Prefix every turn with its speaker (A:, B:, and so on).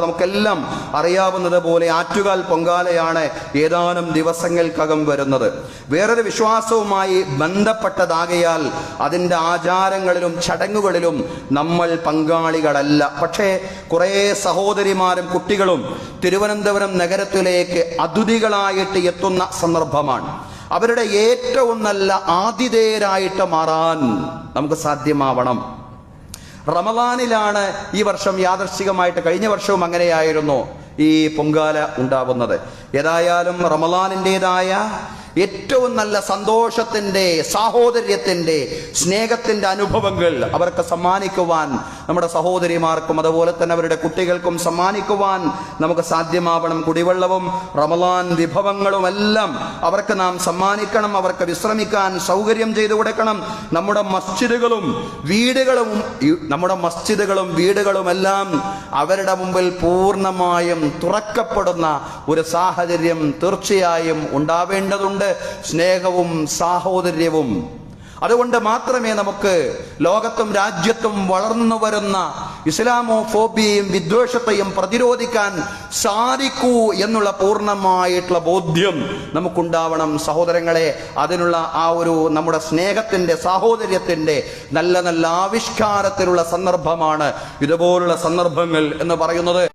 A: നമുക്കെല്ലാം അറിയാവുന്നത് പോലെ ആറ്റുകാൽ പൊങ്കാലയാണ് ഏതാനും ദിവസങ്ങൾക്കകം വരുന്നത്. വേറൊരു വിശ്വാസവുമായി ബന്ധപ്പെട്ടതാകയാൽ അതിൻ്റെ ആചാരങ്ങളിലും ചടങ്ങുകളിലും നമ്മൾ പങ്കാളികളല്ല. പക്ഷേ കുറേ സഹോദരിമാരും കുട്ടികളും തിരുവനന്തപുരം നഗരത്തിലേക്ക് അതിഥികളായിട്ട് എത്തുന്ന സന്ദർഭമാണ്. അവരുടെ ഏറ്റവും നല്ല ആതിഥേയരായിട്ട് മാറാൻ നമുക്ക് സാധ്യമാവണം. റമദാനിലാണ് ഈ വർഷം യാദൃശ്ചികമായിട്ട്, കഴിഞ്ഞ വർഷവും അങ്ങനെയായിരുന്നു ഈ പൊങ്കാല ഉണ്ടാവുന്നത്. ഏതായാലും റമദാനിൻ്റെതായ ഏറ്റവും നല്ല സന്തോഷത്തിൻ്റെ, സാഹോദര്യത്തിൻ്റെ, സ്നേഹത്തിൻ്റെ അനുഭവങ്ങൾ അവർക്ക് സമ്മാനിക്കുവാൻ, നമ്മുടെ സഹോദരിമാർക്കും അതുപോലെ തന്നെ അവരുടെ കുട്ടികൾക്കും സമ്മാനിക്കുവാൻ നമുക്ക് സാധ്യമാവണം. കുടിവെള്ളവും റമദാൻ വിഭവങ്ങളുമെല്ലാം അവർക്ക് നാം സമ്മാനിക്കണം. അവർക്ക് വിശ്രമിക്കാൻ സൗകര്യം ചെയ്തു കൊടുക്കണം. നമ്മുടെ മസ്ജിദുകളും വീടുകളുമെല്ലാം അവരുടെ മുമ്പിൽ പൂർണ്ണമായും തുറക്കപ്പെടുന്ന ഒരു സാഹചര്യം തീർച്ചയായും ഉണ്ടാവേണ്ടതുണ്ട്. സ്നേഹവും സാഹോദര്യവും. അതുകൊണ്ട് മാത്രമേ നമുക്ക് ലോകത്തും രാജ്യത്തും വളർന്നു വരുന്ന ഇസ്ലാമോഫോബിയയും വിദ്വേഷത്തെയും പ്രതിരോധിക്കാൻ സാധിക്കൂ എന്നുള്ള പൂർണ്ണമായിട്ടുള്ള ബോധ്യം നമുക്കുണ്ടാവണം സഹോദരങ്ങളെ. അതിനുള്ള ആ ഒരു നമ്മുടെ സ്നേഹത്തിൻ്റെ, സാഹോദര്യത്തിൻ്റെ നല്ല നല്ല ആവിഷ്കാരത്തിലുള്ള സന്ദർഭമാണ് ഇതുപോലുള്ള സന്ദർഭങ്ങൾ എന്ന് പറയുന്നത്.